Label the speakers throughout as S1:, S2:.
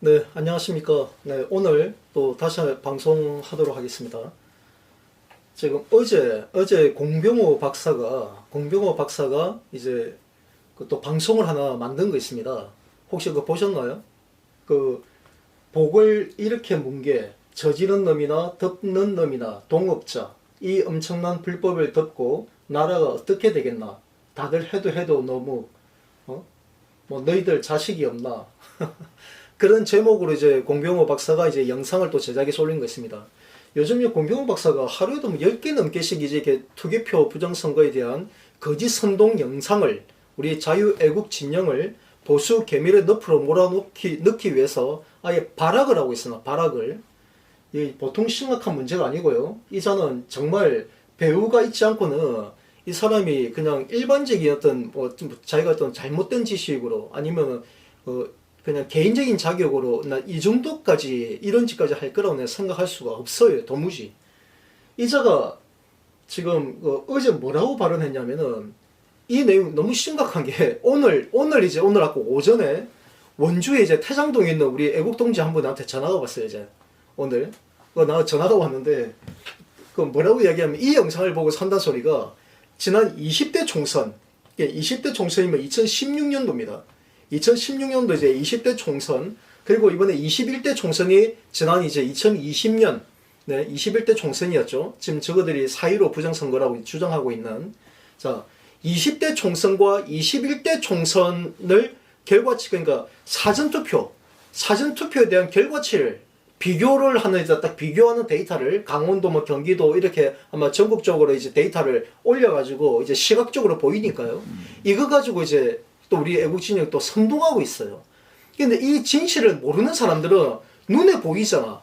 S1: 네, 안녕하십니까. 네, 오늘 또 다시 방송하도록 하겠습니다. 지금 어제 공병호 박사가 이제 그또 방송을 하나 만든 거 있습니다. 혹시 그거 보셨나요? 그 복을 이렇게 문 게 저지른 놈이나 덮는 놈이나 동업자, 이 엄청난 불법을 덮고 나라가 어떻게 되겠나? 다들 해도 너무 뭐 너희들 자식이 없나? 그런 제목으로 이제 공병호 박사가 이제 영상을 또 제작해서 올린 거 있습니다. 요즘 이 공병호 박사가 하루에도 뭐 10개 넘게씩 이제 이렇게 투개표 부정선거에 대한 거짓 선동 영상을 우리 자유애국 진영을 보수 계밀의 늪으로 넣기 위해서 아예 발악을 하고 있으나 발악을. 이 보통 심각한 문제가 아니고요. 이자는 정말 배우가 있지 않고는 이 사람이 그냥 일반적인 어떤 자기가 어떤 잘못된 지식으로 아니면 그냥 개인적인 자격으로 나 이 정도까지 이런 짓까지 할 거라고 내가 생각할 수가 없어요. 도무지. 이자가 지금 어제 뭐라고 발언했냐면은 이 내용 너무 심각한 게 오늘 아까 오전에 원주에 이제 태장동에 있는 우리 애국동지 한 분한테 전화가 왔어요. 이제 오늘 나 전화가 왔는데 그 뭐라고 이야기하면 이 영상을 보고 산다 소리가 지난 20대 총선 20대 총선이면 2016년도입니다. 2016년도 이제 20대 총선, 그리고 이번에 21대 총선이 지난 이제 2020년, 21대 총선이었죠. 지금 저거들이 4.15 부정선거라고 주장하고 있는. 자, 20대 총선과 21대 총선을 그러니까 사전투표에 대한 결과치를 비교를 하는, 이제 딱 비교하는 데이터를 강원도 뭐 경기도 이렇게 아마 전국적으로 이제 데이터를 올려가지고 이제 시각적으로 보이니까요. 이거 가지고 이제 또 우리 애국진영이 또 선동하고 있어요. 근데 이 진실을 모르는 사람들은 눈에 보이잖아.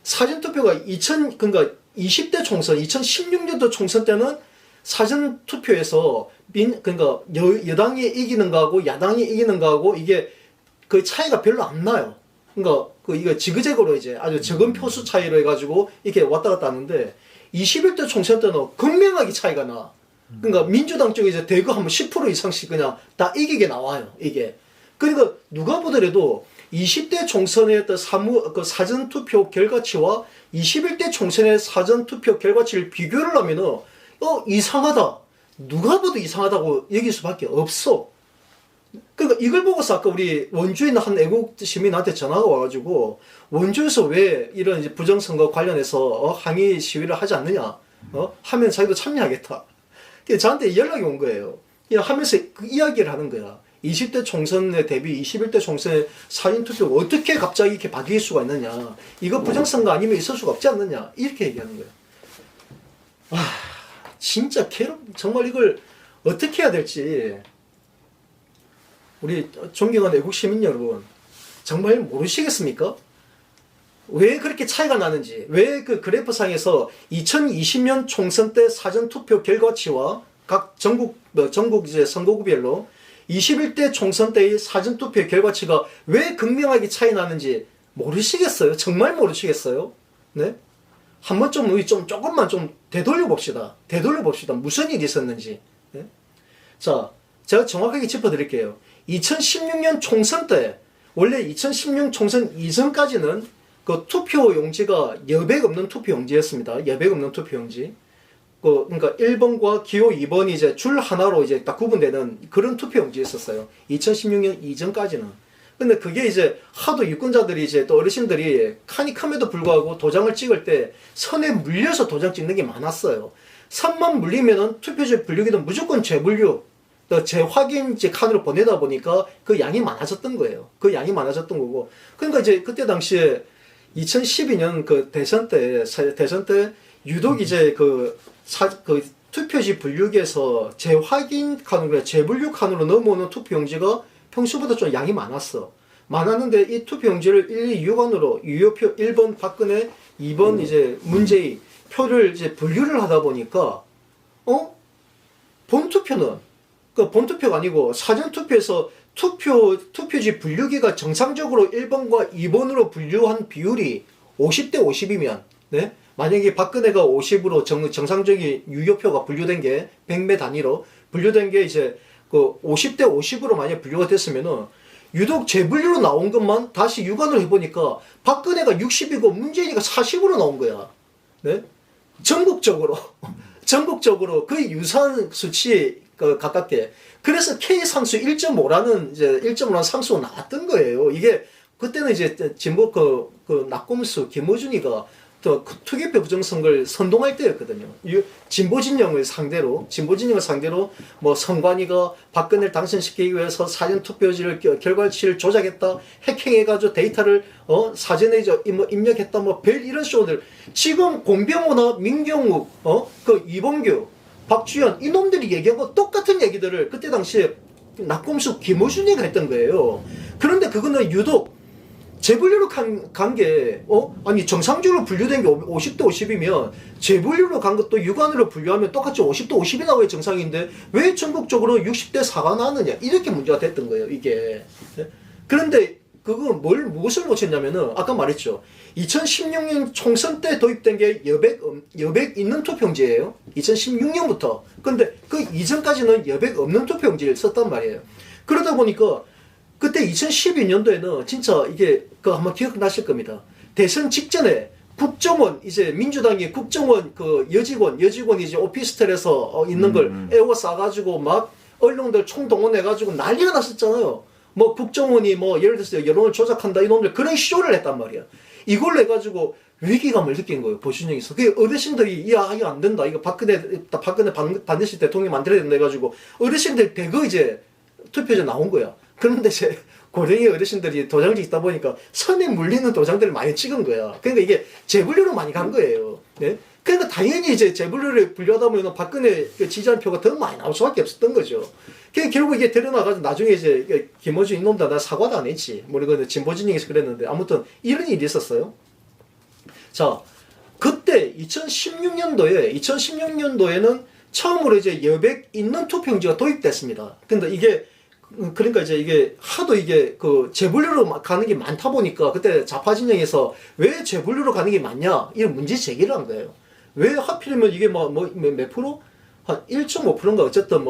S1: 사전투표가 그러니까 20대 총선, 2016년도 총선 때는 사전투표에서 그러니까 여당이 이기는 거하고 야당이 이기는 거하고 이게 그 차이가 별로 안 나요. 그러니까 이거 지그재그로 이제 아주 적은 표수 차이로 해가지고 이렇게 왔다 갔다 하는데 21대 총선 때는 극명하게 차이가 나. 그러니까 민주당 쪽에 이제 대거 하면 10% 이상씩 그냥 다 이기게 나와요, 이게. 그러니까 누가 보더라도 20대 총선의 어떤 사전투표 결과치와 21대 총선의 사전투표 결과치를 비교를 하면은, 이상하다. 누가 봐도 이상하다고 여길 수밖에 없어. 그러니까 이걸 보고서 아까 우리 원주에 있는 한 애국 시민한테 전화가 와가지고, 원주에서 왜 이런 이제 부정선거 관련해서 항의 시위를 하지 않느냐, 하면 자기도 참여하겠다. 저한테 연락이 온 거예요. 하면서 그 이야기를 하는 거야. 20대 총선에 대비 21대 총선의 사전투표가 어떻게 갑자기 이렇게 바뀔 수가 있느냐. 이거 부정선거 아니면 있을 수가 없지 않느냐. 이렇게 얘기하는 거예요. 진짜 정말 이걸 어떻게 해야 될지 우리 존경하는 애국 시민 여러분 정말 모르시겠습니까? 왜 그렇게 차이가 나는지, 왜 그 그래프상에서 2020년 총선 때 사전투표 결과치와 각 전국 이제 선거구별로 21대 총선 때의 사전투표 결과치가 왜 극명하게 차이 나는지 모르시겠어요? 정말 모르시겠어요? 네? 한번 조금만 좀 되돌려 봅시다. 무슨 일이 있었는지. 네? 자, 제가 정확하게 짚어드릴게요. 2016년 총선 때, 원래 2016년 총선 이전까지는 그 투표 용지가 여백 없는 투표 용지였습니다. 여백 없는 투표 용지. 그러니까 1번과 기호 2번이 이제 줄 하나로 이제 딱 구분되는 그런 투표 용지였었어요. 2016년 이전까지는. 근데 그게 이제 하도 유권자들이 이제 또 어르신들이 칸이 큼에도 불구하고 도장을 찍을 때 선에 물려서 도장 찍는 게 많았어요. 선만 물리면은 투표지 분류기도 무조건 재분류, 재확인 칸으로 보내다 보니까 그 양이 많아졌던 거예요. 그 양이 많아졌던 거고. 그러니까 이제 그때 당시에 2012년 그 대선 때 유독 이제 그 투표지 분류기에서 재확인 칸으로, 재분류 칸으로 넘어오는 투표용지가 평소보다 좀 양이 많았는데 이 투표용지를 일일이 유효표 1번 박근혜, 2번 이제 문재인 표를 이제 분류를 하다 보니까, 본투표가 아니고 사전투표에서 투표지 분류기가 정상적으로 1번과 2번으로 분류한 비율이 50대 50이면, 네? 만약에 박근혜가 50으로 정상적인 유효표가 분류된 게 100매 단위로 분류된 게 이제 그 50대 50으로 만약 분류가 됐으면은 유독 재분류로 나온 것만 다시 유관을 해보니까 박근혜가 60이고 문재인이가 40으로 나온 거야. 네? 전국적으로 전국적으로 거의 유사한 수치 가깝게. 그래서 K 상수 1.5라는 이제 1.5라는 상수가 나왔던 거예요. 이게 그때는 이제 진보 그 낙곰수 김어준이가 또 투개표 부정선거를 선동할 때였거든요. 진보 진영을 상대로 뭐 선관위가 박근혜를 당선시키기 위해서 사전 투표지를 결과치를 조작했다, 해킹해가지고 데이터를 사전에 뭐 입력했다, 뭐 별 이런 쇼들. 지금 공병호나 민경욱, 그 이봉규, 박주현 이놈들이 얘기한 거 똑같은 얘기들을 그때 당시에 낙곰수 김어준이가 했던 거예요. 그런데 그거는 유독 재분류로 간 게, 아니, 정상적으로 분류된 게 50대 50이면, 재분류로 간 것도 유관으로 분류하면 똑같이 50대 50이 나와야 정상인데, 왜 전국적으로 60대 4가 나왔느냐? 이렇게 문제가 됐던 거예요, 이게. 그런데, 무엇을 놓쳤냐면은, 아까 말했죠. 2016년 총선 때 도입된 게 여백 있는 투표용지예요. 2016년부터. 근데 그 이전까지는 여백 없는 투표용지를 썼단 말이에요. 그러다 보니까, 그때 2012년도에는 진짜 이게 한번 기억나실 겁니다. 대선 직전에 국정원, 이제 민주당이 국정원 여직원이 이제 오피스텔에서 있는 걸 에워 싸가지고 막 언론들 총동원해가지고 난리가 났었잖아요. 뭐 국정원이 뭐 예를 들어서 여론을 조작한다 이놈들 그런 쇼를 했단 말이야. 이걸 해가지고 위기감을 느낀 거예요. 보신형에서. 그 어르신들이 야 이거 안 된다. 이거 박근혜 반드시 대통령 만들어야 된다 해가지고 어르신들 대거 이제 투표제 나온 거야. 그런데 이제 고령의 어르신들이 도장지 있다 보니까 선에 물리는 도장들을 많이 찍은 거야. 그러니까 이게 재분류로 많이 간 거예요. 네? 그러니까 당연히 이제 재분류를 분류하다 보면 박근혜 지지한 표가 더 많이 나올 수밖에 없었던 거죠. 결국 이게 드러나가지고 나중에 이제 김어준 이놈다 나 사과도 안 했지. 뭐 이거는 진보진영에서 그랬는데 아무튼 이런 일이 있었어요. 자, 그때 2016년도에는 처음으로 이제 여백 있는 투표용지가 도입됐습니다. 근데 그러니까 이제 이게 하도 이게 재분류로 가는 게 많다 보니까 그때 좌파 진영에서 왜 재분류로 가는 게 많냐 이런 문제 제기를 한 거예요. 왜 하필이면 이게 몇 프로? 한 1.5%인가 어쨌든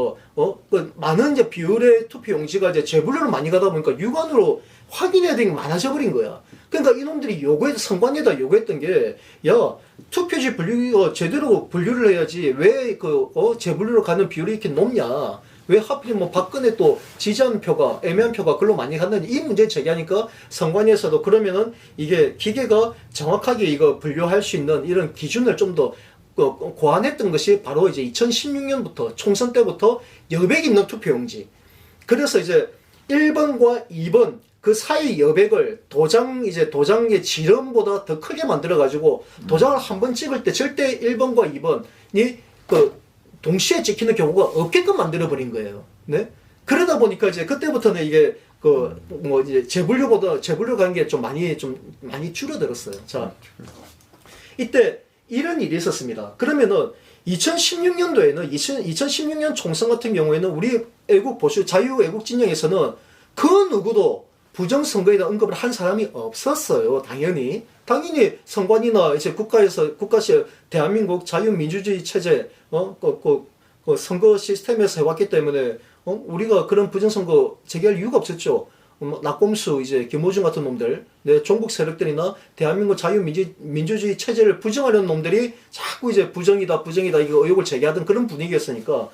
S1: 많은 이제 비율의 투표용지가 이제 재분류로 많이 가다 보니까 유관으로 확인해야 되는 게 많아져 버린 거야. 그러니까 이놈들이 선관위에다 요구했던 게, 야, 투표지 제대로 분류를 해야지 왜 재분류로 가는 비율이 이렇게 높냐. 왜 하필 박근혜 또 지지한 표가, 애매한 표가 글로 많이 갔느냐. 이 문제 제기하니까 선관위에서도 그러면은 이게 기계가 정확하게 이거 분류할 수 있는 이런 기준을 좀 더 고안했던 것이 바로 이제 2016년부터 총선 때부터 여백 있는 투표용지. 그래서 이제 1번과 2번 그 사이 여백을 도장의 지름보다 더 크게 만들어가지고 도장을 한 번 찍을 때 절대 1번과 2번이 동시에 찍히는 경우가 없게끔 만들어버린 거예요. 네? 그러다 보니까 이제 그때부터는 이게 이제 재분류 가는 게 좀 많이 줄어들었어요. 자, 이때 이런 일이 있었습니다. 그러면은 2016년도에는 2016년 총선 같은 경우에는 우리 자유애국 진영에서는 그 누구도 부정선거에 대한 언급을 한 사람이 없었어요. 당연히 선관위나 이제 국가시 대한민국 자유민주주의 체제 선거 시스템에서 해왔기 때문에 우리가 그런 부정선거 제기할 이유가 없었죠. 낙곰수 이제 김어준 같은 놈들, 종북 세력들이나 대한민국 자유민주주의 체제를 부정하려는 놈들이 자꾸 이제 부정이다 이거 의혹을 제기하던 그런 분위기였으니까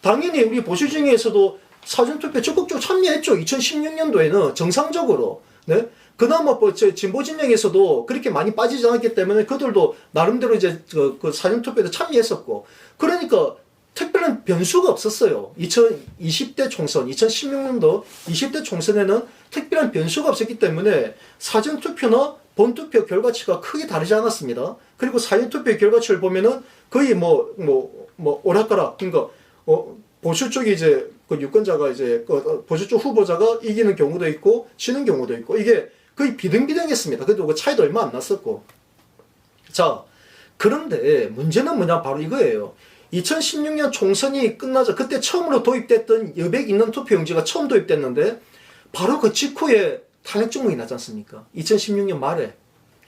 S1: 당연히 우리 보수 중에서도 사전투표에 적극적으로 참여했죠. 2016년도에는 정상적으로. 네? 그나마 진보 진영에서도 그렇게 많이 빠지지 않았기 때문에 그들도 나름대로 이제 그 사전투표에도 참여했었고. 그러니까 특별한 변수가 없었어요. 2020대 총선, 2016년도 20대 총선에는 특별한 변수가 없었기 때문에 사전투표나 본투표 결과치가 크게 다르지 않았습니다. 그리고 사전투표 결과치를 보면은 거의 오락가락, 그러니까, 보수 쪽이 이제 유권자가 이제 보수 쪽 후보자가 이기는 경우도 있고 지는 경우도 있고 이게 거의 비등비등했습니다. 그래도 그 차이도 얼마 안 났었고. 자, 그런데 문제는 뭐냐 바로 이거예요. 2016년 총선이 끝나자 그때 처음으로 도입됐던 여백 있는 투표용지가 처음 도입됐는데 바로 그 직후에 탄핵정국이 나지 않습니까? 2016년 말에.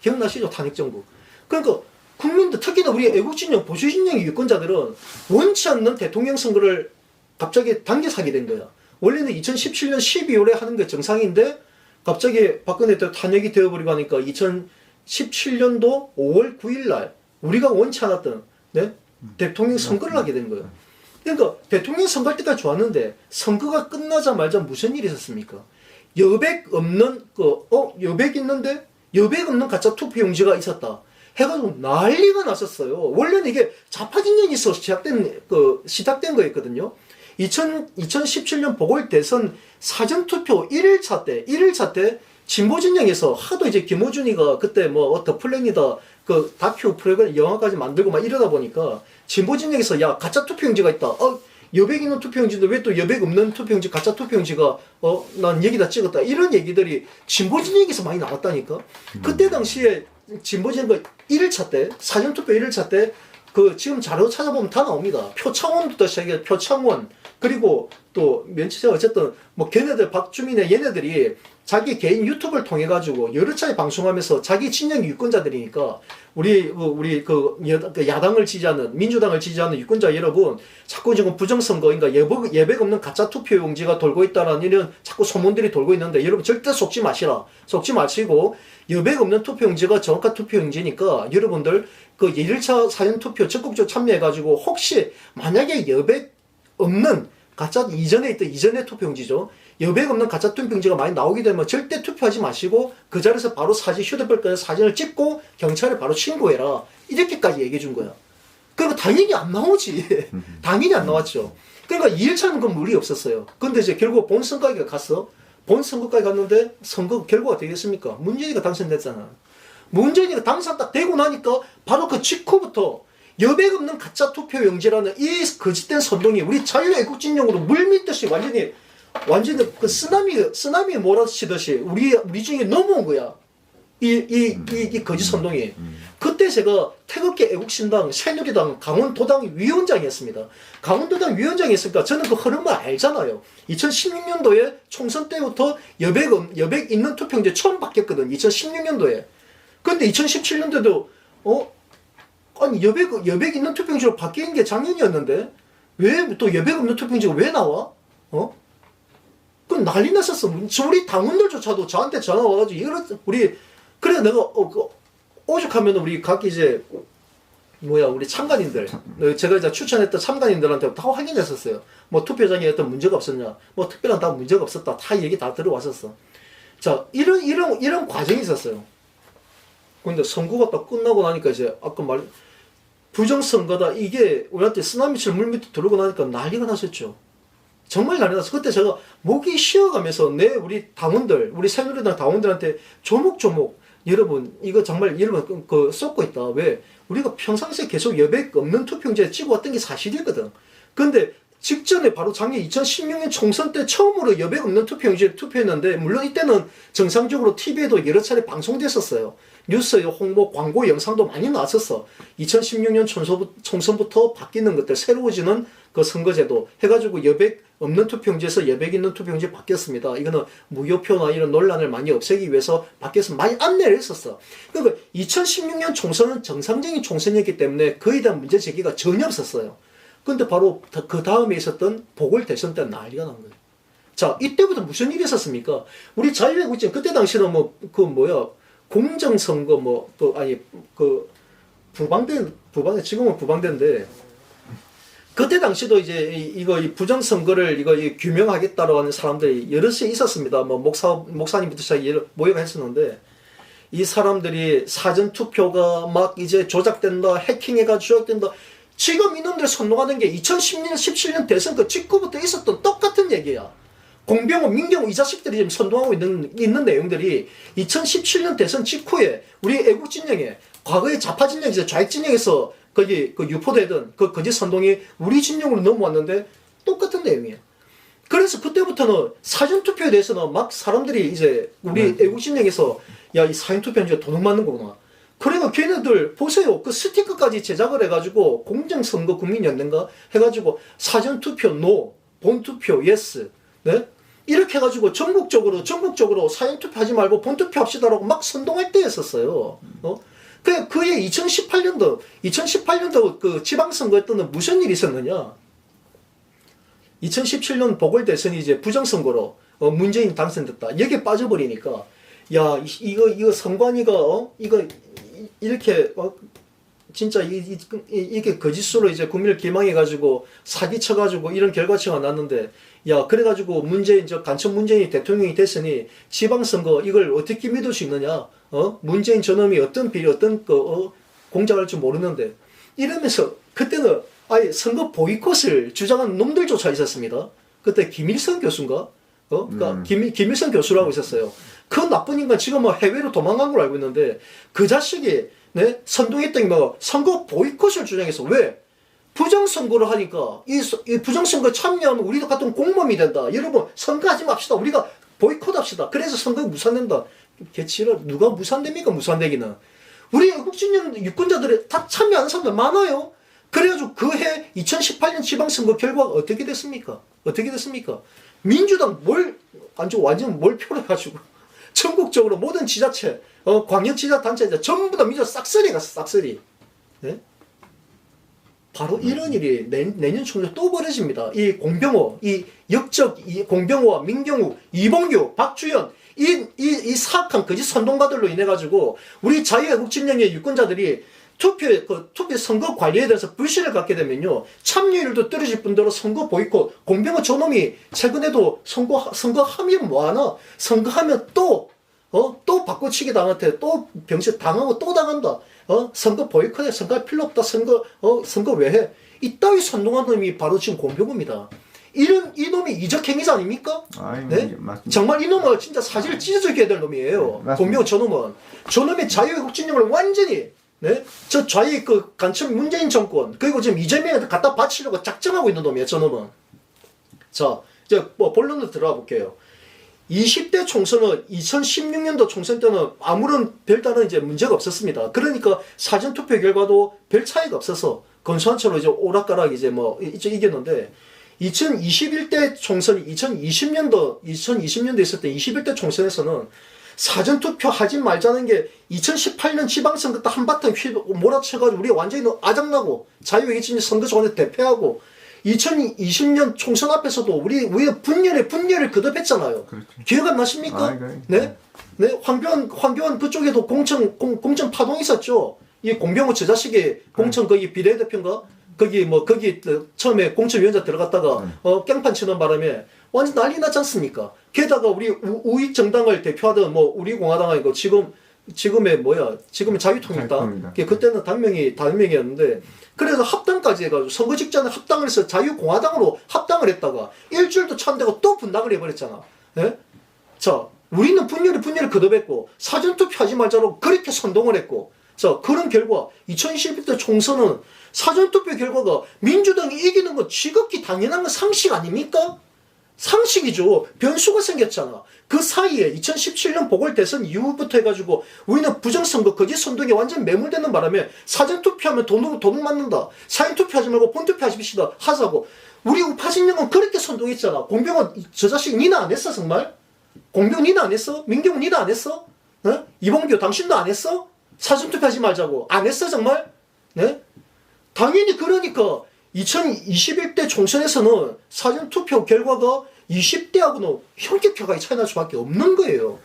S1: 기억나시죠? 탄핵정국. 그러니까 국민들, 특히나 우리 애국진영, 보수진영의 유권자들은 원치 않는 대통령 선거를 갑자기 당겨서 하게 된 거야. 원래는 2017년 12월에 하는 게 정상인데 갑자기 박근혜 때 탄핵이 되어버리고 하니까 2017년도 5월 9일 날 우리가 원치 않았던 네? 대통령 선거를 하게 된 거예요. 그러니까 대통령 선거할 때까지 좋았는데 선거가 끝나자마자 무슨 일이 있었습니까? 여백 없는 여백 있는데 여백 없는 가짜 투표용지가 있었다. 해가지고 난리가 났었어요. 원래는 이게 좌파 진영이 있어서 시작된 거였거든요. 2017년 보궐대선 사전투표 1일차 때 진보 진영에서 하도 이제 김어준이가 그때 더 플랜이다 그 다큐 프로그램 영화까지 만들고 막 이러다 보니까 진보 진영에서 야 가짜 투표용지가 있다. 여백 있는 투표용지인데 왜 또 여백 없는 투표용지 가짜 투표용지가 난 여기다 찍었다. 이런 얘기들이 진보 진영에서 많이 나왔다니까. 그때 당시에 진보 진영 1일차 때 사전투표 1일차 때 그 지금 자료 찾아보면 다 나옵니다. 표창원부터 시작해 표창원 그리고 또 면치자 어쨌든 걔네들 박주민의 얘네들이 자기 개인 유튜브를 통해 가지고 여러 차례 방송하면서 자기 친형 유권자들이니까 우리 야당을 지지하는 민주당을 지지하는 유권자 여러분 자꾸 지금 부정선거 그러니까 예백 없는 가짜 투표용지가 돌고 있다는 이런 자꾸 소문들이 돌고 있는데 여러분 절대 속지 마시라. 속지 마시고 여백 없는 투표용지가 정확한 투표용지니까 여러분들 그 1일차 사전투표 적극적으로 참여해가지고 혹시 만약에 여백 없는 가짜 이전의 투표용지죠. 여백 없는 가짜 투표용지가 많이 나오게 되면 절대 투표하지 마시고 그 자리에서 바로 휴대폰까지 사진을 찍고 경찰에 바로 신고해라. 이렇게까지 얘기해 준 거야. 그러니까 당연히 안 나오지. 당연히 안 나왔죠. 그러니까 2일차는 그 무리 없었어요. 근데 이제 결국 본선거까지 갔어. 본선거까지 갔는데 선거 결과가 되겠습니까? 문재인이가 당선됐잖아. 문재인이가 당선 딱 되고 나니까 바로 그 직후부터 여백 없는 가짜 투표용지라는 이 거짓된 선동이 우리 자유애국진영으로 물밀듯이 완전히 그 쓰나미 몰아치듯이 우리 중에 넘어온 거야. 이 거짓 선동이. 그때 제가 태극기 애국신당, 새누리당, 강원도당 위원장이었습니다. 강원도당 위원장이었으니까 저는 그 흐름을 알잖아요. 2016년도에 총선 때부터 여백 있는 투표용지 처음 바뀌었거든. 2016년도에. 근데 2017년도에도 아니 여백 있는 투표용지로 바뀐 게 작년이었는데 왜 또 여백 없는 투표용지가 왜 나와? 그 난리 났었어. 우리 당원들조차도 저한테 전화 와가지고 그래 내가 오죽하면 우리 각 이제 우리 참관인들 제가 이제 추천했던 참관인들한테 다 확인했었어요. 투표장에 어떤 문제가 없었냐, 특별한 다 문제가 없었다, 다 얘기 다 들어왔었어. 자 이런 과정이 있었어요. 근데 선거가 딱 끝나고 나니까 이제 아까 부정선거다 이게 우리한테 쓰나미처럼 물밑에 들어오고 나니까 난리가 났었죠. 정말 난리 났어. 그때 제가 목이 쉬어가면서 우리 당원들, 우리 새누리당 당원들한테 조목조목 여러분 이거 정말 여러분 쏟고 있다. 왜? 우리가 평상시에 계속 여백 없는 투표용지에 찍어왔던 게 사실이거든. 근데 직전에 바로 작년 2016년 총선 때 처음으로 여백 없는 투표용지에 투표했는데 물론 이때는 정상적으로 TV에도 여러 차례 방송됐었어요. 뉴스, 홍보, 광고 영상도 많이 나왔었어. 2016년 총선부터 바뀌는 것들, 새로워지는 그 선거제도 해가지고 여백 없는 투표용지에서 여백 있는 투표용지에 바뀌었습니다. 이거는 무효표나 이런 논란을 많이 없애기 위해서 바뀌어서 많이 안내를 했었어. 그러니까 2016년 총선은 정상적인 총선이었기 때문에 그에 대한 문제 제기가 전혀 없었어요. 근데 바로 그 다음에 있었던 보궐대선 때 난리가 난 거예요. 자, 이때부터 무슨 일이 있었습니까? 우리 자유애국진 그때 당시는 공정선거 지금은 부방대인데 그때 당시도 이제 이 부정선거를 규명하겠다고 하는 사람들이 여럿이 있었습니다. 목사님부터 시작해 모여가 했었는데 이 사람들이 사전투표가 막 이제 조작된다, 해킹해가지고 조작된다. 지금 이놈들 선동하는 게 2010년, 17년 대선 그 직후부터 있었던 똑같은 얘기야. 공병호, 민경호 이 자식들이 지금 선동하고 있는 내용들이 2017년 대선 직후에 우리 애국진영에 과거의 좌파진영에서 좌익진영에서 유포되던 그 거짓 선동이 우리 진영으로 넘어왔는데 똑같은 내용이에요. 그래서 그때부터는 사전투표에 대해서는 막 사람들이 이제 우리 애국진영에서 야, 이 사전투표는 이제 도둑 맞는 거구나. 그러니까 걔네들 보세요. 그 스티커까지 제작을 해가지고 공정선거 국민연대인가 해가지고 사전투표 노, 본투표 예스, 네? 이렇게 해가지고 전국적으로 사전투표 하지 말고 본투표 합시다라고 막 선동할 때였었어요. 그에 2018년도 그 지방선거에 때는 무슨 일이 있었느냐? 2017년 보궐대선이 이제 부정선거로 문재인 당선됐다. 여기에 빠져버리니까 야 이거 선관위가 이거 이렇게 진짜 이게 거짓으로 이제 국민을 기망해가지고 사기쳐가지고 이런 결과치가 났는데 야 그래가지고 문재인 간첩 문재인이 대통령이 됐으니 지방선거 이걸 어떻게 믿을 수 있느냐? 문재인 저놈이 어떤 비리 어떤 공작할 줄 모르는데 이러면서 그때는 아예 선거 보이콧을 주장한 놈들조차 있었습니다. 그때 김일성 교수인가? 그러니까 김일성 교수라고 있었어요. 그 나쁜 인간 지금 뭐 해외로 도망간 걸 알고 있는데 그 자식이 네? 선동했던 뭐 선거 보이콧을 주장해서 왜? 부정선거를 하니까 이 부정선거 참여하면 우리도 같은 공범이 된다. 여러분 선거하지 맙시다. 우리가 보이콧합시다. 그래서 선거 무산된다. 개치를 누가 무산됩니까? 무산되기는. 우리 애국진영 유권자들이 다 참여하는 사람들 많아요. 그래가지고 그 해 2018년 지방선거 결과가 어떻게 됐습니까? 어떻게 됐습니까? 민주당 완전 몰표를 해가지고 전국적으로 모든 지자체, 광역지자단체 전부 다 민주당 싹쓸이 갔어, 싹쓸이. 네? 바로 이런 일이 내년 총선 또 벌어집니다. 이 공병호, 이 공병호와 민경욱, 이봉규, 박주현, 이 사악한 거짓 선동가들로 인해가지고 우리 자유애국진영의 유권자들이 투표 선거 관리에 대해서 불신을 갖게 되면요. 참여율도 떨어질 뿐더러 선거 보이콧, 공병호 저놈이 최근에도 선거하면 뭐하나? 선거하면 또 바꿔치기 당한테 또 병실 당하고 또 당한다. 선거 보이콧에 선거할 필요 없다. 선거 왜 해? 이따위 선동한 놈이 바로 지금 공병호입니다. 이놈이 이적행위자 아닙니까? 네? 정말 이놈은 진짜 사지를 찢어져야 될 놈이에요. 공병호 저놈의 자유애국진영을 완전히 네? 저 좌익 간첩 문재인 정권 그리고 지금 이재명한테 갖다 바치려고 작정하고 있는 놈이에요. 저놈은. 자 이제 본론으로 들어가 볼게요. 20대 총선은 2016년도 총선 때는 아무런 별다른 이제 문제가 없었습니다. 그러니까 사전투표 결과도 별 차이가 없어서 건수한처로 이제 오락가락 이제 이겼는데 2021대 총선이 2020년도에 있을 때 21대 총선에서는 사전투표 하지 말자는 게 2018년 지방선거 때 한바탕 몰아쳐가지고 우리가 완전히 아작나고 자유애국진영 선거조합에 대패하고 2020년 총선 앞에서도 우리가 분열을 거듭했잖아요. 그렇죠. 기억 안 나십니까? 네? 네? 황교안 그쪽에도 공천 파동이 있었죠. 이 공병호 저 자식이 공천 거기 비례대표인가? 거기 처음에 공천위원장 들어갔다가 깽판 치는 바람에 완전 난리 났지 않습니까? 게다가 우리 우익 정당을 대표하던 우리 공화당 아니고 지금의 자유통일당. 그때는 단명이었는데 그래서 합당까지 해가지고 선거 직전에 합당을 해서 자유공화당으로 합당을 했다가 일주일도 차 안 되고 또 분당을 해버렸잖아. 네? 자, 우리는 분열을 거듭했고 사전투표 하지 말자고 그렇게 선동을 했고 자, 그런 결과 2021대 총선은 사전투표 결과가 민주당이 이기는 건 지극히 당연한 건 상식 아닙니까? 상식이죠. 변수가 생겼잖아. 그 사이에 2017년 보궐대선 이후부터 해가지고 우리는 부정선거 거짓 선동에 완전 매몰되는 바람에 사전투표하면 도둑 맞는다. 사전투표하지 말고 본투표 하자고. 우리 우파진영은 그렇게 선동했잖아. 공병은 저 자식 니는 안 했어 정말? 공병 니는 안 했어? 민경은 니는 안 했어? 네? 이봉규 당신도 안 했어? 사전투표하지 말자고. 안 했어 정말? 네? 당연히 그러니까 2021대 총선에서는 사전투표 결과가 20대하고는 현격하게 차이 날 수밖에 없는 거예요.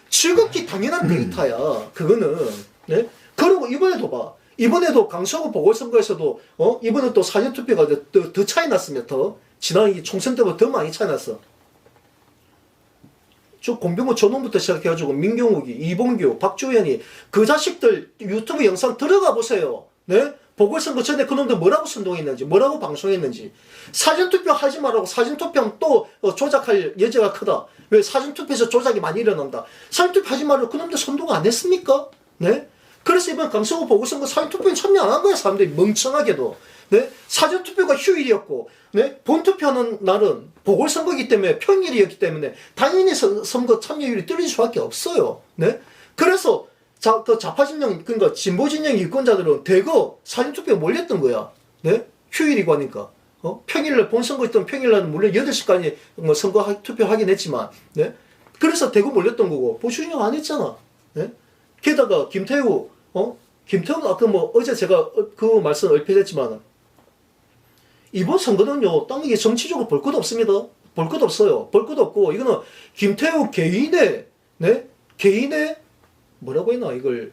S1: 지극히 당연한 데이터야. 그거는. 네? 그리고 이번에도 봐. 이번에도 강서구 보궐선거에서도 이번에 또 사전투표가 더 차이 났으면 지난 총선 때보다 더 많이 차이 났어. 저 공병호 전원부터 시작해가지고 민경욱이, 이봉규, 박주현이 그 자식들 유튜브 영상 들어가 보세요. 네? 보궐선거 전에 그놈들 뭐라고 선동했는지, 뭐라고 방송했는지. 사전투표 하지 말라고 사전투표하면 또 조작할 여지가 크다. 왜 사전투표에서 조작이 많이 일어난다. 사전투표 하지 말라고 그놈들 선동 안 했습니까? 네? 그래서 이번 강서구 보궐선거 사전투표에 참여 안 한 거야, 사람들이 멍청하게도. 네? 사전투표가 휴일이었고, 네? 본투표하는 날은 보궐선거이기 때문에 평일이었기 때문에 당연히 선거 참여율이 떨어질 수밖에 없어요. 네? 그래서 좌파진영, 그러니까 진보진영 유권자들은 대거 사전투표에 몰렸던 거야. 네? 휴일이고 하니까. 평일날, 본선거 있던 평일날은 물론 8시까지 선거 투표 하긴 했지만, 네? 그래서 대거 몰렸던 거고, 보수진영 안 했잖아. 네? 게다가 김태우는 아까 어제 제가 그 말씀 얼핏 했지만, 이번 선거는요, 이게 정치적으로 볼 것 없습니다. 볼 것 없어요. 볼 것 없고, 이거는 김태우 개인의, 네? 개인의, 뭐라고 했나, 이걸.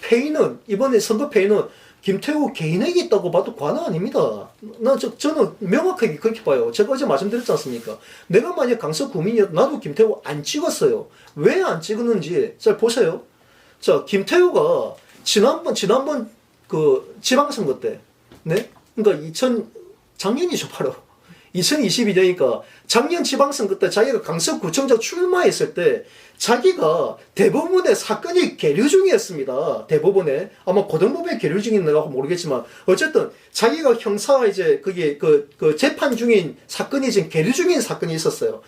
S1: 패인은, 이번에 선거 패인은 김태우 개인에게 있다고 봐도 과언 아닙니다. 저는 명확하게 그렇게 봐요. 제가 어제 말씀드렸지 않습니까? 내가 만약 강서 구민이었 나도 김태우 안 찍었어요. 왜 안 찍었는지, 잘 보세요. 자, 김태우가 지난번 그 지방선거 때, 네? 그러니까 작년이죠, 바로. 2022년이니까 작년 지방선거 때 자기가 강서구청장 출마했을 때 자기가 대법원에 사건이 계류 중이었습니다. 대법원에 아마 고등법원에 계류 중인가 모르겠지만 어쨌든 자기가 형사 이제 그게 그 재판 중인 사건이 지금 계류 중인 사건이 있었어요.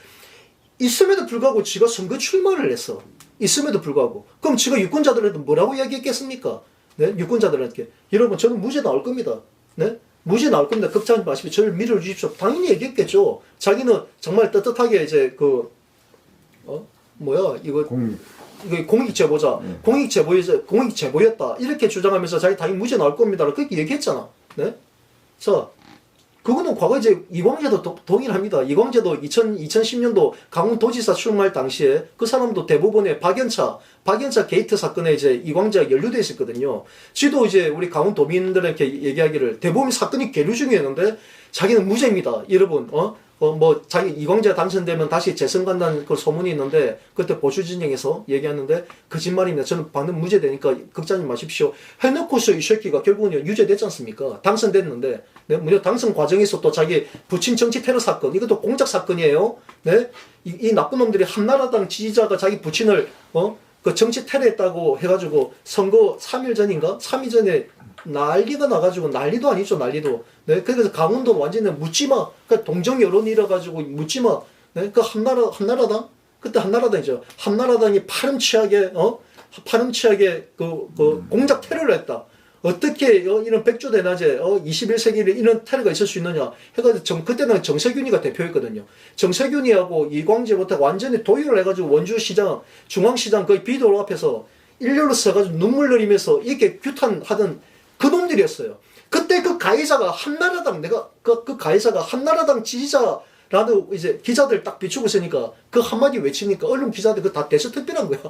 S1: 있음에도 불구하고 지가 선거 출마를 했어. 있음에도 불구하고. 그럼 지가 유권자들한테 뭐라고 이야기했겠습니까? 네? 유권자들한테 여러분 저는 무죄 나올 겁니다. 네? 무죄 나올 겁니다. 걱정하지 마시고 저를 밀어주십시오. 당연히 얘기했겠죠. 자기는 정말 떳떳하게 이제 이거 공익 제보자, 공익 제보였다 이렇게 주장하면서 자기 당연히 무죄 나올 겁니다. 그렇게 얘기했잖아. 네? 자, 그거는 과거 이제 이광재도 동일합니다. 이광재도 2010년도 강원도지사 출마할 당시에 그 사람도 대법원에 박연차 게이트 사건에 이제 이광재가 연루돼 있었거든요. 지도 이제 우리 강원도민들에게 얘기하기를 대법원 사건이 계류 중이었는데 자기는 무죄입니다. 여러분, 자기 이광재가 당선되면 다시 재선 간다는 그 소문이 있는데 그때 보수 진영에서 얘기하는데 거짓말입니다. 저는 방금 무죄되니까 걱정하지 마십시오. 해놓고서 이 새끼가 결국은 유죄됐지 않습니까? 당선됐는데 네? 무려 당선 과정에서 또 자기 부친 정치 테러 사건 이것도 공작 사건이에요. 네? 이 나쁜 놈들이 한나라당 지지자가 자기 부친을 그 정치 테러했다고 해가지고 선거 3일 전인가? 3일 전에 난리가 나가지고 난리도 아니죠 난리도. 네? 그래서 강원도 완전히 묻지마. 그러니까 동정 여론이 일어가지고 묻지마. 네? 그 한나라당? 그때 한나라당이죠. 한나라당이 파렴치하게 공작 테러를 했다. 어떻게 이런 백조대낮에 21세기에 이런 테러가 있을 수 있느냐 해가지고 그때는 정세균이가 대표였거든요. 정세균이하고 이광재부터 완전히 도의를 해가지고 원주시장 중앙시장 거의 비도로 앞에서 일렬로 서가지고 눈물 흘리면서 이렇게 규탄하던 그 놈들이었어요. 그때 그 가해자가 한나라당 내가 그 가해자가 한나라당 지지자라는 이제 기자들 딱 비추고 있으니까 그 한마디 외치니까 언론 기자들 그 다 대서특별한 거야.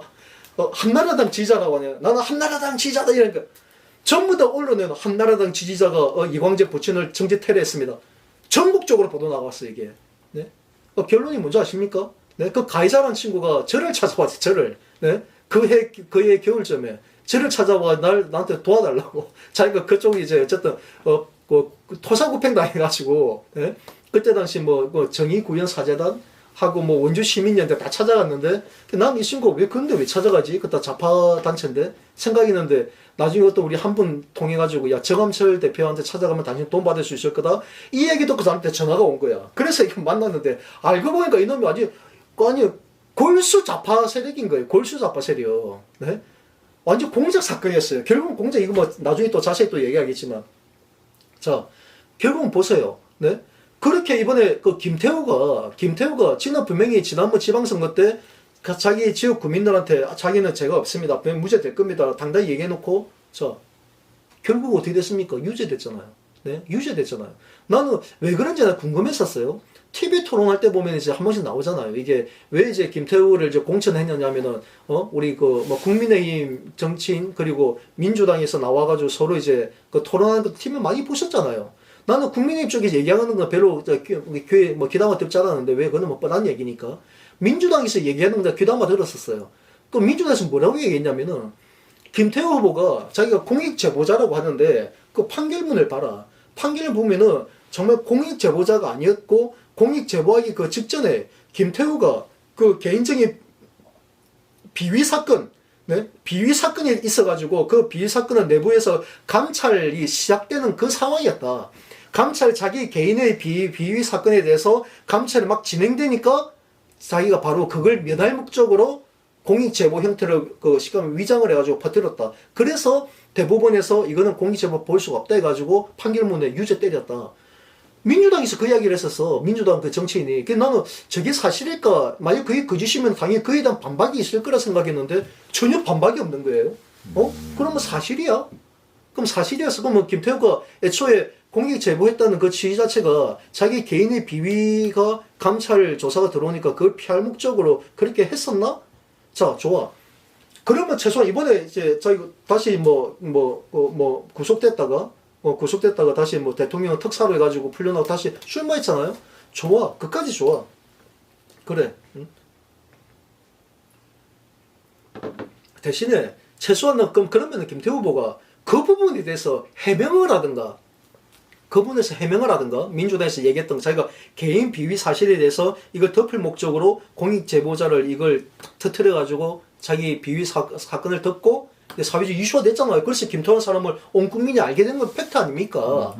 S1: 한나라당 지지자라고 하냐. 나는 한나라당 지지자다 이러니까. 전부 다 언론에는 한나라당 지지자가 이광재 부친을 정치 테러했습니다. 전국적으로 보도 나왔어요, 이게. 네? 결론이 뭔지 아십니까? 네? 그 가해자란 친구가 저를 찾아왔어요, 저를. 네? 그해 겨울쯤에. 저를 찾아와 나한테 도와달라고. 자기가 그쪽이 이제 어쨌든, 토사구팽 당해가지고, 네? 그때 당시 정의구현 사재단? 하고 원주 시민연대 다 찾아갔는데 난 이 친구 왜 찾아가지? 그때 좌파 단체인데 생각이 있는데 나중에 또 우리 한 분 통해가지고 야 정암철 대표한테 찾아가면 당신 돈 받을 수 있을 거다 이 얘기도 그 사람한테 전화가 온 거야. 그래서 이렇게 만났는데 알고 보니까 이놈이 아니 골수 좌파 세력인 거예요. 골수 좌파 세력. 네? 완전 공작 사건이었어요. 결국은 공작 이거 나중에 또 자세히 또 얘기하겠지만 자 결국은 보세요. 네? 그렇게 이번에 그 김태우가 분명히 지난번 지방선거 때 자기 지역 구민들한테 자기는 죄가 없습니다. 무죄 될 겁니다. 당당히 얘기해놓고 자 결국 어떻게 됐습니까? 유죄됐잖아요. 네, 유죄됐잖아요. 나는 왜 그런지 나 궁금했었어요. TV 토론할 때 보면 이제 한 번씩 나오잖아요. 이게 왜 이제 김태우를 이제 공천했느냐면은 우리 국민의힘 정치인 그리고 민주당에서 나와가지고 서로 이제 그 토론하는 거 TV 많이 보셨잖아요. 나는 국민의힘 쪽에서 얘기하는 건 별로 교회 귀담아 듣지 않았는데 왜 그거는 뻔한 얘기니까 민주당에서 얘기하는 건 귀담아 들었었어요. 그 민주당에서 뭐라고 얘기했냐면은 김태우 후보가 자기가 공익 제보자라고 하는데 그 판결문을 봐라. 판결을 보면은 정말 공익 제보자가 아니었고 공익 제보하기 그 직전에 김태우가 그 개인적인 비위 사건 네? 비위 사건이 있어가지고 그 비위 사건은 내부에서 감찰이 시작되는 그 상황이었다. 감찰 자기 개인의 비위 사건에 대해서 감찰이 막 진행되니까 자기가 바로 그걸 면할 목적으로 공익제보 형태를 위장을 해가지고 퍼뜨렸다. 그래서 대법원에서 이거는 공익제보 볼 수가 없다 해가지고 판결문에 유죄 때렸다. 민주당에서 그 이야기를 했었어. 민주당 그 정치인이. 나는 저게 사실일까? 만약 그게 거짓이면 당연히 그에 대한 반박이 있을 거라 생각했는데 전혀 반박이 없는 거예요. 그러면 사실이야? 그럼 사실이었어. 그러면 김태우가 애초에 공익 제보했다는 그 취지 자체가 자기 개인의 비위가 감찰 조사가 들어오니까 그걸 피할 목적으로 그렇게 했었나? 자, 좋아. 그러면 최소한 이번에 이제 자기 다시 구속됐다가 다시 뭐 대통령 특사로 해가지고 풀려나고 다시 출마했잖아요. 좋아. 그까지 좋아. 그래. 응? 대신에 최소한 그러면은 김태우 후보가 그 부분에 대해서 해명을 하든가, 그 부분에서 해명을 하든가, 민주당에서 얘기했던 자기가 개인 비위 사실에 대해서 이걸 덮을 목적으로 공익 제보자를 이걸 터트려가지고 자기 비위 사건을 덮고 사회적 이슈가 됐잖아요. 그래서 김태환 사람을 온 국민이 알게 된 건 팩트 아닙니까?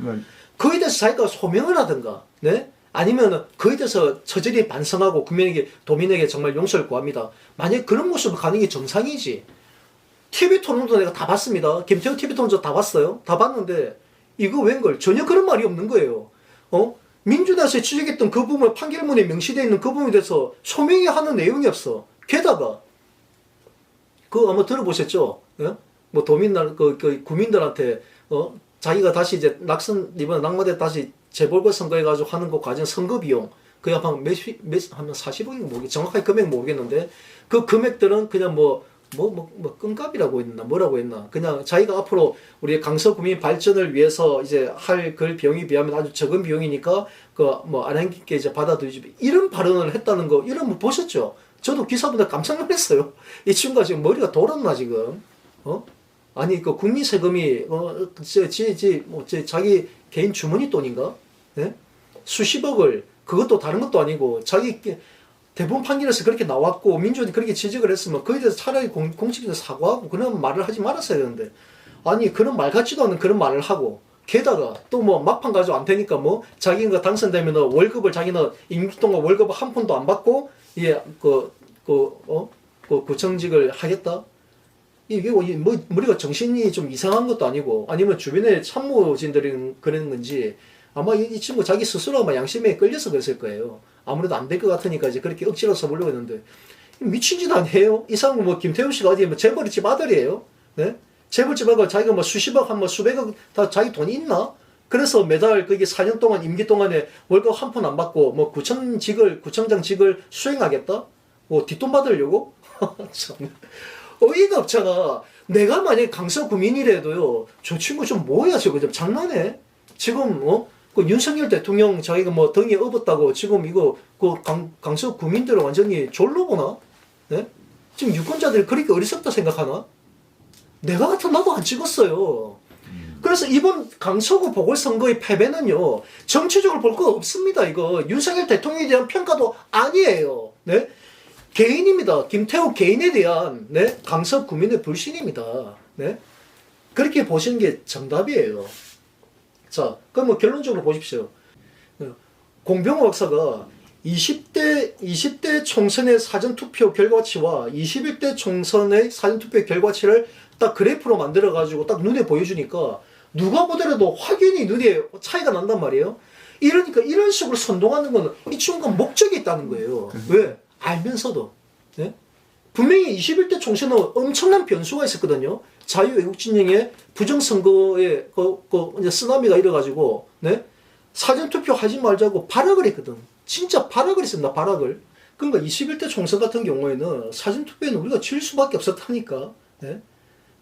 S1: 그에 대해서 자기가 소명을 하든가, 네? 아니면 그에 대해서 처절히 반성하고 도민에게 정말 용서를 구합니다. 만약에 그런 모습을 가는 게 정상이지. TV 토론도 내가 다 봤습니다. 김태우 TV 토론도 다 봤어요. 다 봤는데 이거 웬걸? 전혀 그런 말이 없는 거예요. 민주당에서 지적했던 그 부분, 판결문에 명시되어 있는 그 부분에 대해서 소명이 하는 내용이 없어. 게다가 그거 아마 들어보셨죠? 예? 뭐 구민들한테 자기가 다시 이제 이번에 낙마돼 다시 재벌거 선거해가지고 하는 거 과정 선거 비용 그냥 한 40억인가 모르겠 정확하게 금액 모르겠는데 그 금액들은 그냥 끈값이라고 했나 뭐라고 했나 그냥 자기가 앞으로 우리 강서구민 발전을 위해서 이제 할 그 비용에 비하면 아주 적은 비용이니까 안 행기께 이제 받아들이지 이런 발언을 했다는 거 이런 거 보셨죠? 저도 기사 보다 깜짝 놀랐어요. 이 친구가 지금 머리가 돌았나 지금? 아니 그 국민 세금이 자기 개인 주머니 돈인가? 예? 수십억을 그것도 다른 것도 아니고 자기 대법원 판결에서 그렇게 나왔고 민주당이 그렇게 지적을 했으면 그에 대해서 차라리 공식에서 사과하고 그런 말을 하지 말았어야 되는데 아니 그런 말 같지도 않은 그런 말을 하고 게다가 또 막판 가지고 안 되니까 자기가 당선되면 월급을 자기는 임기 동안 월급 한 푼도 안 받고 구청직을 하겠다. 이게 우리가 정신이 좀 이상한 것도 아니고 아니면 주변에 참모진들이 그러는 건지 아마 이 친구 자기 스스로 아마 양심에 끌려서 그랬을 거예요. 아무래도 안 될 것 같으니까 이제 그렇게 억지로 써보려고 했는데 미친 짓 아니에요? 이 사람은 김태우 씨가 어디 재벌집 아들이에요? 네? 재벌집 아들 자기가 수십억 수백억 다 자기 돈이 있나? 그래서 매달 그게 4년 동안 임기 동안에 월급 한 푼 안 받고 구청장직을 수행하겠다? 뒷돈 받으려고? 참 어이가 없잖아. 내가 만약에 강서구민이라도요 저 친구 좀 뭐야 저거 좀 장난해? 지금 윤석열 대통령 자기가 등에 업었다고 지금 이거 강서 구민들을 완전히 졸로 보나? 네? 지금 유권자들이 그렇게 어리석다 생각하나? 내가 같으면 나도 안 찍었어요. 그래서 이번 강서구 보궐선거의 패배는요 정치적으로 볼 거 없습니다. 이거 윤석열 대통령에 대한 평가도 아니에요. 네? 개인입니다. 김태우 개인에 대한 강서 구민의 불신입니다. 네? 그렇게 보시는 게 정답이에요. 자, 그럼 결론적으로 보십시오. 공병호 박사가 20대 총선의 사전투표 결과치와 21대 총선의 사전투표 결과치를 딱 그래프로 만들어가지고 딱 눈에 보여주니까 누가 보더라도 확연히 눈에 차이가 난단 말이에요. 이러니까 이런 식으로 선동하는 거는 이 친구가 목적이 있다는 거예요. 왜? 알면서도. 네? 분명히 21대 총선은 엄청난 변수가 있었거든요. 자유애국진영의 부정선거에 이제 쓰나미가 일어가지고 네? 사전투표 하지 말자고 발악을 했거든. 진짜 발악을 했습니다. 발악을. 그러니까 21대 총선 같은 경우에는 사전투표에는 우리가 질 수밖에 없었다니까. 네?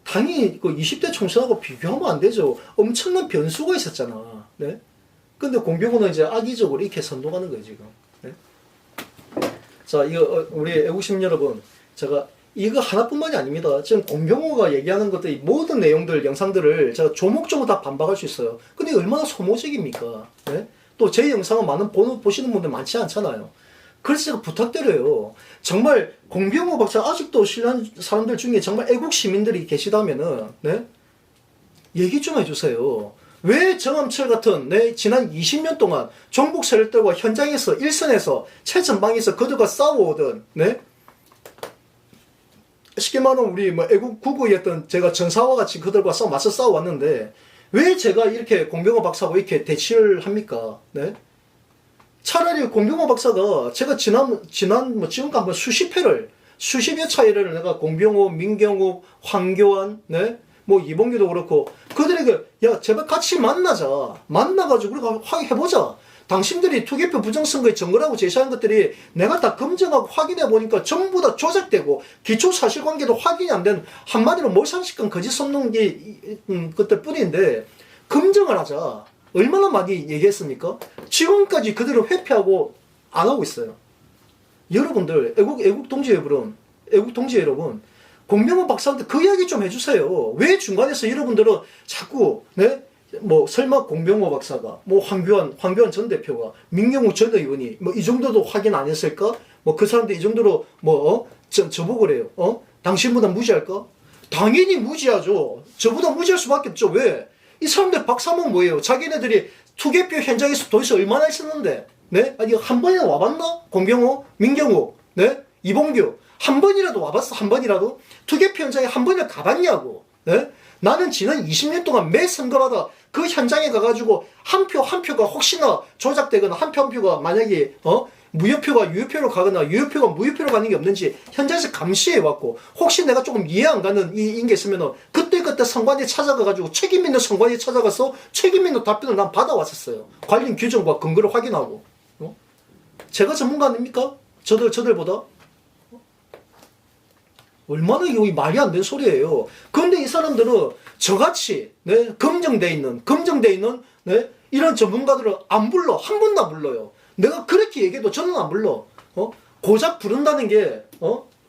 S1: 당연히 20대 총선하고 비교하면 안 되죠. 엄청난 변수가 있었잖아. 네? 근데 공병호는 이제 악의적으로 이렇게 선동하는 거예요, 지금. 네? 자, 이거 우리 애국시민 여러분, 제가 이거 하나뿐만이 아닙니다. 지금 공병호가 얘기하는 것들, 모든 내용들, 영상들을 제가 조목조목 다 반박할 수 있어요. 근데 얼마나 소모적입니까? 네? 또 제 영상은 보시는 분들 많지 않잖아요. 그래서 제가 부탁드려요. 정말 공병호 박사 아직도 신뢰하는 사람들 중에 정말 애국 시민들이 계시다면은, 네? 얘기 좀 해주세요. 왜 정암철 같은 지난 20년 동안 종북 세력들과 현장에서 일선에서 최전방에서 그들과 싸워오던 쉽게 말하면 우리 애국 구구였던 제가 전사와 같이 그들과 맞서 싸워왔는데 왜 제가 이렇게 공병호 박사하고 이렇게 대치를 합니까? 네? 차라리 공병호 박사가 제가 지금까지 한번 수십 여 차례를 내가 공병호, 민경욱, 황교안, 이봉규도 그렇고 그들에게 야 제발 같이 만나가지고 우리가 확인해보자. 당신들이 투개표 부정선거에 정거라고 제시한 것들이 내가 다 검증하고 확인해 보니까 전부 다 조작되고 기초 사실관계도 확인이 안 된 한마디로 몰상식한 거짓 선동 것들 뿐인데 검증을 하자. 얼마나 많이 얘기했습니까? 지금까지 그들을 회피하고 안 하고 있어요. 여러분들 애국 동지 여러분 공병호 박사한테 그 이야기 좀 해주세요. 왜 중간에서 여러분들은 자꾸 뭐 설마 공병호 박사가 뭐 황교안 전 대표가 민경욱 전 의원이 뭐 이 정도도 확인 안 했을까? 뭐 그 사람들 이 정도로 뭐 저보고 그래요. 당신보다 무지할까? 당연히 무지하죠. 저보다 무지할 수밖에 없죠. 왜? 이 사람들 박사면 뭐예요? 자기네들이 투개표 현장에서 도대체 얼마나 있었는데, 네? 아니 한 번이나 와봤나? 공병호, 민경욱, 네? 이봉규 한 번이라도 와봤어? 한 번이라도? 투개표 현장에 한 번이나 가봤냐고, 네? 나는 지난 20년 동안 매 선거마다 그 현장에 가가지고 한 표가 혹시나 조작되거나 한 표가 만약에 무효표가 유효표로 가거나 유효표가 무효표로 가는 게 없는지 현장에서 감시해왔고, 혹시 내가 조금 이해 안 가는 게 있으면 그때 선관위에 찾아가가지고 책임 있는 선관위에 찾아가서 책임 있는 답변을 난 받아왔었어요. 관련 규정과 근거를 확인하고. 제가 전문가 아닙니까? 저들보다? 얼마나 이거 말이 안 되는 소리예요. 그런데 이 사람들은 저같이 검증돼 있는 이런 전문가들을 안 불러. 한 번도 안 불러요. 내가 그렇게 얘기해도 저는 안 불러. 고작 부른다는 게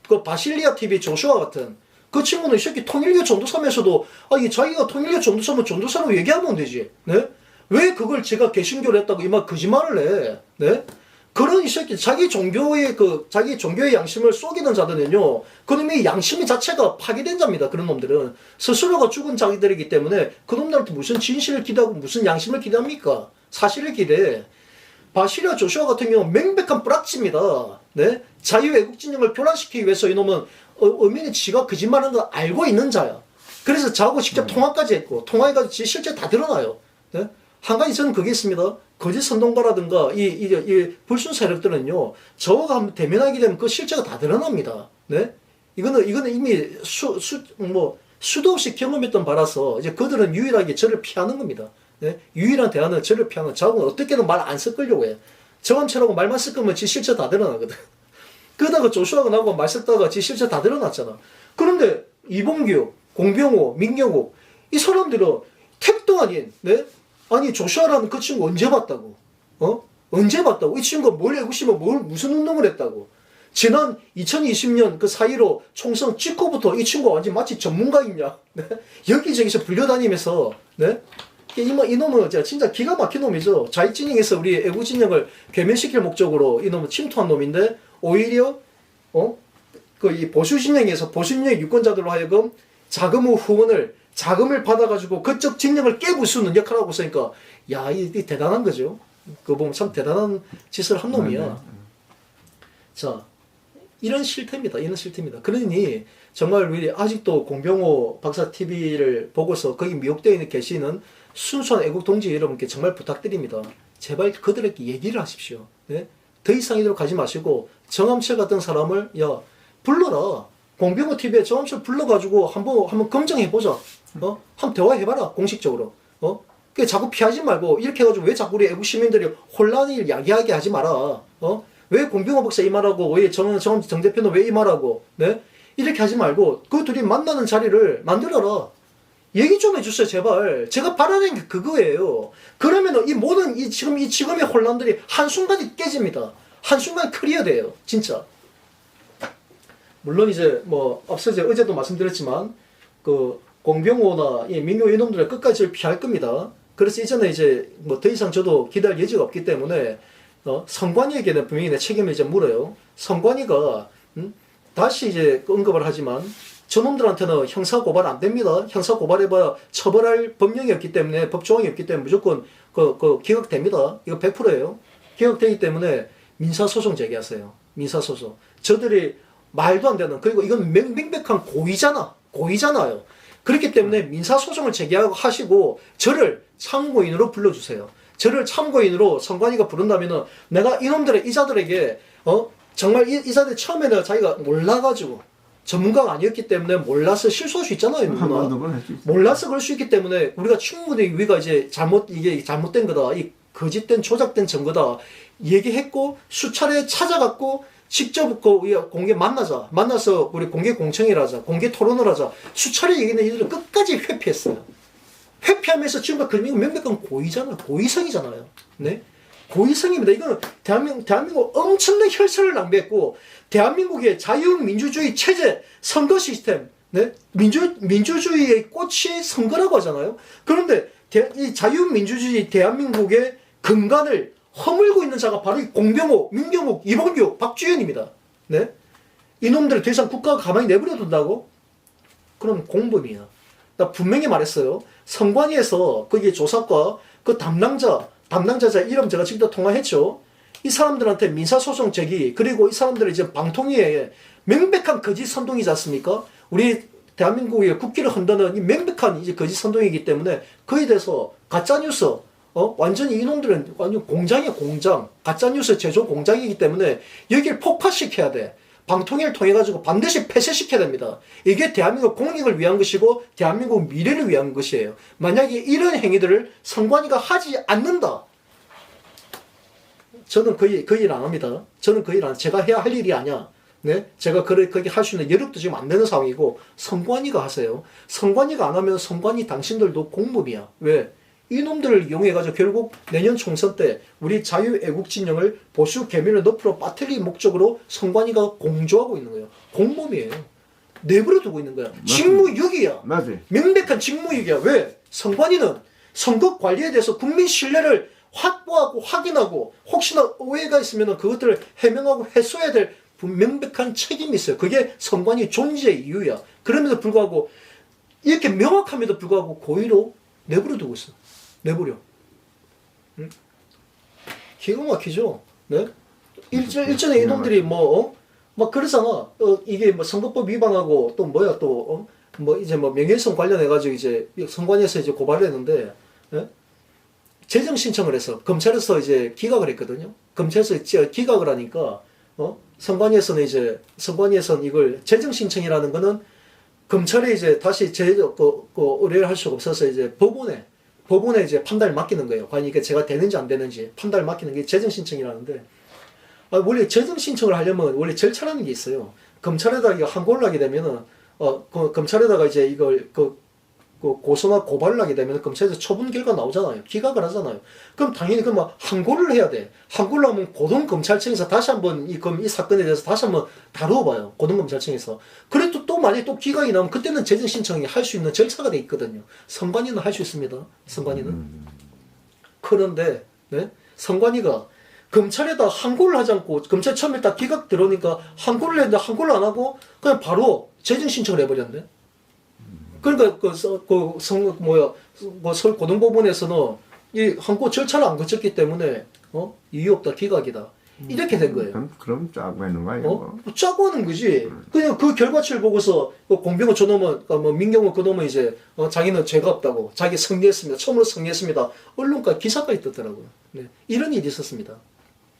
S1: 그 바실리아 TV 조슈아 같은 그 친구는 이 새끼 통일교 전도사면서도 자기가 통일교 전도사면 전도사로 얘기하면 되지. 네? 왜 그걸 제가 개신교를 했다고 이만 거짓말을 해? 네? 그런 이 새끼 자기 종교의 양심을 속이는 자들은요, 그놈의 양심 자체가 파괴된 자입니다. 그런 놈들은 스스로가 죽은 자기들이기 때문에 그놈들한테 무슨 진실을 기대하고 무슨 양심을 기대합니까? 사실을 기대해. 바시리아 조슈아 같은 경우는 명백한 뿌락지입니다. 네? 자유애국 진영을 교란시키기 위해서 이놈은 엄연히 지가 거짓말하는 걸 알고 있는 자야. 그래서 저하고 직접 통화까지 했고, 통화해가지고 실제 다 드러나요. 네? 한 가지 저는 그게 있습니다. 거짓 선동가라든가 이 불순 세력들은요, 저하고 한번 대면하게 되면 그 실체가 다 드러납니다. 네? 이거는 이미 수도 없이 경험했던 바라서 이제 그들은 유일하게 저를 피하는 겁니다. 네? 유일한 대안은 저를 피하는. 저하고는 어떻게든 말 안 섞으려고 해. 저감처럼 말만 섞으면 지 실체 다 드러나거든. 그러다가 조슈아가 나하고 말 섞다가 지 실체 다 드러났잖아. 그런데 이봉규, 공병호, 민경욱 이 사람들은 택도 아닌, 네? 아니 조슈아라는 그 친구 언제 봤다고? 언제 봤다고? 이 친구가 뭘 애국심을 무슨 운동을 했다고? 지난 2020년 그 4.15 총선 찍고부터 이 친구가 완전 마치 전문가이냐? 네? 여기저기서 불려다니면서, 네? 이놈은 진짜 기가 막힌 놈이죠. 자익진영에서 우리 애국진영을 괴멸시킬 목적으로 이놈은 침투한 놈인데, 오히려 이 보수진영에서 보수진영 유권자들로 하여금 자금을 받아가지고 그쪽 진영을 깨부수는 역할을 하고 있으니까, 야, 이 대단한 거죠. 그거 보면 참 대단한 짓을 한 놈이야. 자, 이런 실태입니다. 그러니 정말 우리 아직도 공병호 박사 TV를 보고서 거기 미혹되어 계시는 순수한 애국 동지 여러분께 정말 부탁드립니다. 제발 그들에게 얘기를 하십시오. 네? 더 이상 이대로 가지 마시고 정암철 같은 사람을 불러라. 공병호 TV에 정암철 불러가지고 한번 검증해보자. 한번 대화해봐라. 공식적으로. 그 자꾸 피하지 말고 이렇게 해가지고 왜 자꾸 우리 애국 시민들이 혼란을 야기하게 하지 마라. 왜 공병호 박사 이 말하고 왜 정 대표는 왜 이 말하고, 네? 이렇게 하지 말고 그 둘이 만나는 자리를 만들어라. 얘기 좀 해주세요, 제발. 제가 바라는 게 그거예요. 그러면은 이 모든 지금의 혼란들이 한순간에 깨집니다. 한순간에 클리어돼요, 진짜. 물론 이제 앞서 어제도 말씀드렸지만 그 공병호나 이 민교 이놈들은 끝까지 저를 피할 겁니다. 그래서 이전에 이제 더 이상 저도 기대할 여지가 없기 때문에 선관위에게는 분명히 내 책임을 이제 물어요. 선관위가 다시 이제 언급을 하지만 저놈들한테는 형사고발 안 됩니다. 형사고발해봐야 처벌할 법령이 없기 때문에, 법조항이 없기 때문에 무조건 기각됩니다. 이거 100%예요. 기각되기 때문에 민사소송 제기하세요. 민사소송. 저들이 말도 안 되는, 그리고 이건 명백한 고의잖아요. 그렇기 때문에 민사소송을 제기하시고 저를 참고인으로 불러주세요. 저를 참고인으로 선관위가 부른다면은 내가 이놈들의 이자들에게 정말 이자들 처음에는 자기가 몰라가지고 전문가가 아니었기 때문에 몰라서 실수할 수 있잖아요.
S2: 한
S1: 누구나.
S2: 번, 두 번 할 수 있어.
S1: 몰라서 그럴 수 있기 때문에 우리가 충분히 우리가 이제 이게 잘못된 거다. 이 거짓된 조작된 증거다. 얘기했고 수차례 찾아갔고 직접 그 공개 만나서 우리 공개 공청회를 하자. 공개 토론을 하자. 수차례 얘기는 이들은 끝까지 회피했어요. 회피하면서 지금 그런 명백한 고의잖아요. 고의성이잖아요. 네? 고의성입니다. 이거는 대한민국 엄청난 혈세를 낭비했고, 대한민국의 자유민주주의 체제, 선거 시스템, 네? 민주주의의 꽃이 선거라고 하잖아요. 그런데 이 자유민주주의 대한민국의 근간을 허물고 있는 자가 바로 이 공병호, 민경욱, 이봉규, 박주현입니다. 네? 이놈들을 더 이상 국가가 가만히 내버려 둔다고? 그럼 공범이야. 나 분명히 말했어요. 선관위에서 거기 조사과 그 담당자자 이름 제가 직접 통화했죠. 이 사람들한테 민사소송 제기, 그리고 이 사람들을 이제 방통위에 명백한 거짓 선동이지 않습니까? 우리 대한민국의 국기를 흔드는 이 명백한 이제 거짓 선동이기 때문에 그에 대해서 가짜뉴스, 완전히 이놈들은 완전 공장이야, 공장. 가짜뉴스 제조 공장이기 때문에 여기를 폭파시켜야 돼. 방통위를 통해가지고 반드시 폐쇄시켜야 됩니다. 이게 대한민국 공익을 위한 것이고 대한민국 미래를 위한 것이에요. 만약에 이런 행위들을 선관위가 하지 않는다. 저는 그 일 안 합니다. 저는 그 일 안, 제가 해야 할 일이 아니야. 네? 제가 그렇게 할 수 있는 여력도 지금 안 되는 상황이고, 선관위가 하세요. 선관위가 안 하면 선관위 당신들도 공범이야. 왜? 이놈들을 이용해가지고 결국 내년 총선 때 우리 자유애국 진영을 보수 개미를 늪으로 빠뜨릴 목적으로 선관위가 공조하고 있는 거예요. 공범이에요. 내버려 두고 있는 거야. 직무유기야.
S2: 맞아요.
S1: 명백한 직무유기야. 왜? 선관위는 선거 관리에 대해서 국민 신뢰를 확보하고 확인하고 혹시나 오해가 있으면 그것들을 해명하고 해소해야 될 명백한 책임이 있어요. 그게 선관위 존재의 이유야. 그럼에도 불구하고 이렇게 명확함에도 불구하고 고의로 내버려 두고 있어. 내버려. 응? 기가 막히죠? 네? 일전에 이놈들이 막 그러잖아. 이게 뭐 선거법 위반하고 또 뭐야 또, 이제 뭐 명예훼손 관련해가지고 이제 선관위에서 이제 고발을 했는데, 예? 재정 신청을 해서 검찰에서 이제 기각을 했거든요. 검찰에서 기각을 하니까, 선관위에서는 이걸 재정 신청이라는 거는 검찰에 이제 다시 의뢰를 할 수가 없어서 이제 법원에 이제 판단을 맡기는 거예요. 과연 이게 제가 되는지 안 되는지 판단을 맡기는 게 재정 신청이라는데, 원래 재정 신청을 하려면 원래 절차라는 게 있어요. 검찰에다가 이거 항고를 하게 되면은, 검찰에다가 이제 이걸 고소나 고발을 하게 되면 검찰에서 처분 결과 나오잖아요. 기각을 하잖아요. 그럼 당연히 항고를 해야 돼. 항고를 하면 고등검찰청에서 다시 한번 이 사건에 대해서 다시 한번 다루어봐요. 고등검찰청에서. 그래도 또 만약에 또 기각이 나오면 그때는 재정 신청이 할 수 있는 절차가 돼 있거든요. 선관위는 할 수 있습니다. 선관위는. 그런데 네? 선관위가 검찰에다 항고를 하지 않고 검찰 처음에 딱 기각 들어오니까 항고를 했는데 항고를 안 하고 그냥 바로 재정 신청을 해버렸는데. 그러니까 서울 고등법원에서는 이 항고 절차를 안 거쳤기 때문에 이유 없다, 기각이다 이렇게 된 거예요.
S2: 그럼 짜고 하는 거 아니에요?
S1: 짜고 하는 거지. 그냥 그 결과치를 보고서 공병호 저놈은 민경호 그놈은 이제 자기는 죄가 없다고 자기 승리했습니다. 처음으로 승리했습니다. 언론과 기사까지 떴더라고요. 네. 이런 일이 있었습니다.